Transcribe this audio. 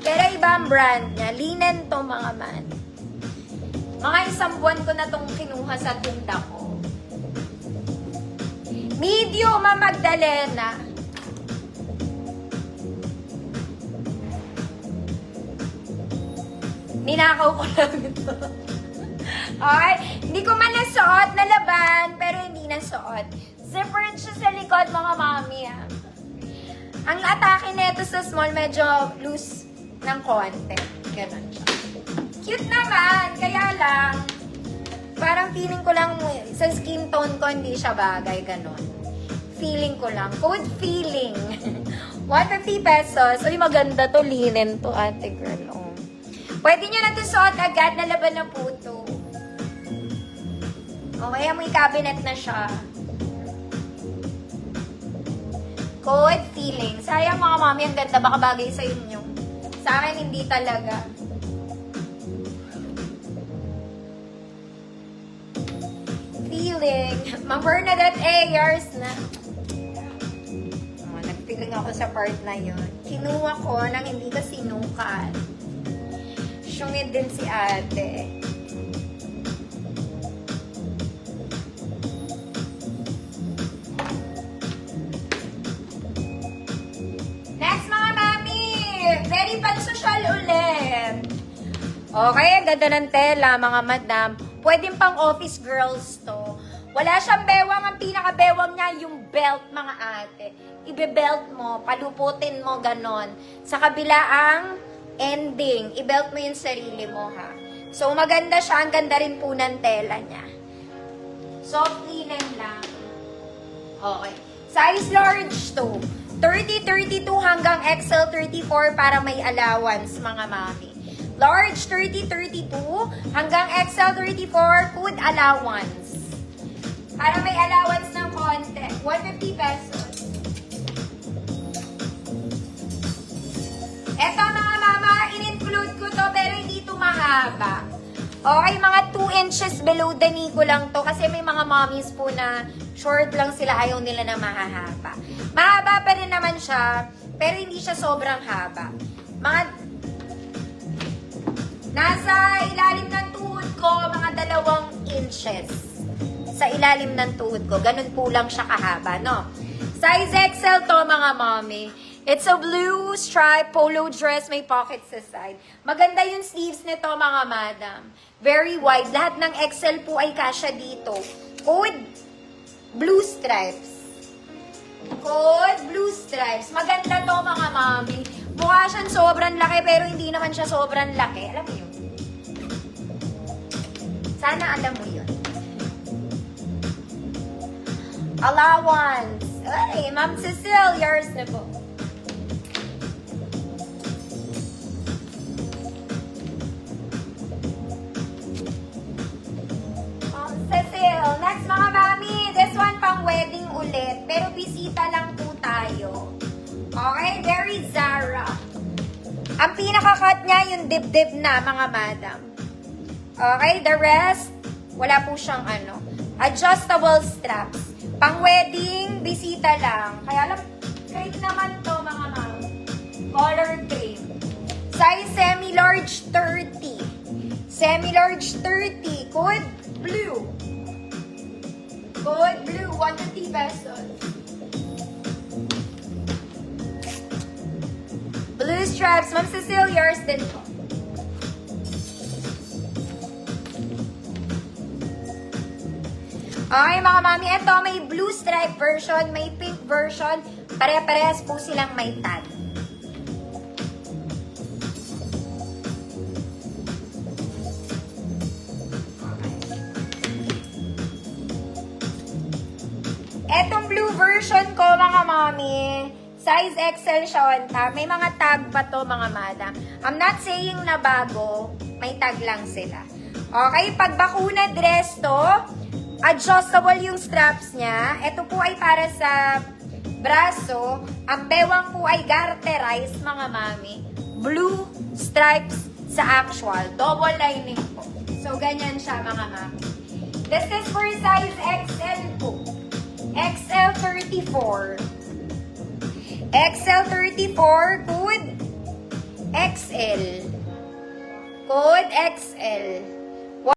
Pero ibang brand niya. Linen to mga man. Mga isang buwan ko na tong kinuha sa tinda ko. Medium, Ma'am Magdalena. Ninakaw ko lang ito. Okay? Hindi ko man nasuot na laban, pero hindi nasuot. Zippered siya sa likod, mga mami. Ang atake nito sa small, medyo loose ng konti. Ganon siya. Cute naman, kaya lang, parang feeling ko lang, sa skin tone ko, hindi siya bagay, ganon. Feeling ko lang. Code feeling. 150 pesos. Uy, maganda to. Linen to, ate girl. Oh. Pwede nyo na to suot agad na laban na po to. Okay, may cabinet na siya. Code feeling. Sayang mga mami, ang ganda. Baka bagay sa inyo. Sa akin, hindi talaga. Feeling. Ma'am Bernadette yours na. Oh, nagpiling ako sa part na yun. Kinuha ko nang hindi ko sinukat. Sungit din si ate. Next mga mami! Very pan-social ulit. Okay, ang ganda ng tela mga madam. Pwedeng pang office girls to. Wala siyang bewang. Ang pinaka-bewang niya yung belt mga ate. Ibe-belt mo, paluputin mo, ganon. Sa kabila ang ending. I-belt mo yung sarili mo, ha. So, maganda siya. Ang ganda rin po ng tela niya. Soft linen lang. Okay. Size large to. 30-32 hanggang XL 34 para may allowance, mga mami. Large 30-32 hanggang XL 34 food allowance. Para may allowance ng konti. 150 pesos. Eto mga mama, in-include ko to pero hindi to mahaba. Okay, mga 2 inches below the knee ko lang to kasi may mga mommies po na short lang sila, ayaw nila na mahahaba. Mahaba pa rin naman siya, pero hindi siya sobrang haba. Mga nasa ilalim ng tuhod ko, mga 2 inches. Sa ilalim ng tuhod ko, ganun po lang siya kahaba, no? Size XL to mga mommy. It's a blue stripe polo dress, may pockets sa side. Maganda yung sleeves nito mga madam. Very wide. Lahat ng XL po ay kasya dito. Code blue stripes. Code blue stripes. Maganda to mga mami. Mukha siyang sobrang laki pero hindi naman siya sobrang laki. Alam mo yun? Sana alam mo yun. Allowance. Ay, Ma'am Cecile, yours na po. Cecile. Next mga mami, this one pang wedding ulit. Pero bisita lang po tayo. Okay, very Zara. Ang pinaka-cut niya yung dibdib na mga madam. Okay, the rest, wala po siyang ano. Adjustable straps. Pang wedding, bisita lang. Kaya lang, kahit naman to mga mami. Color cream. Size semi-large 30. Semi-large 30. Code blue. Code blue, 150 pesos. Blue stripes, Ma'am Cecile, yours din po. Okay mga mami, ito may blue stripe version, may pink version. Pare-parehas po silang may tag. Etong blue version ko, mga mami, size XL siya on top. May mga tag pa to, mga madam. I'm not saying na bago, may tag lang sila. Okay, pag bakuna dress to, adjustable yung straps niya. Ito po ay para sa braso. Ang bewang po ay garterized, mga mami. Blue stripes sa actual. Double lining po. So, ganyan siya, mga mami. This is for size XL po. XL 34. XL 34, code XL. Code XL.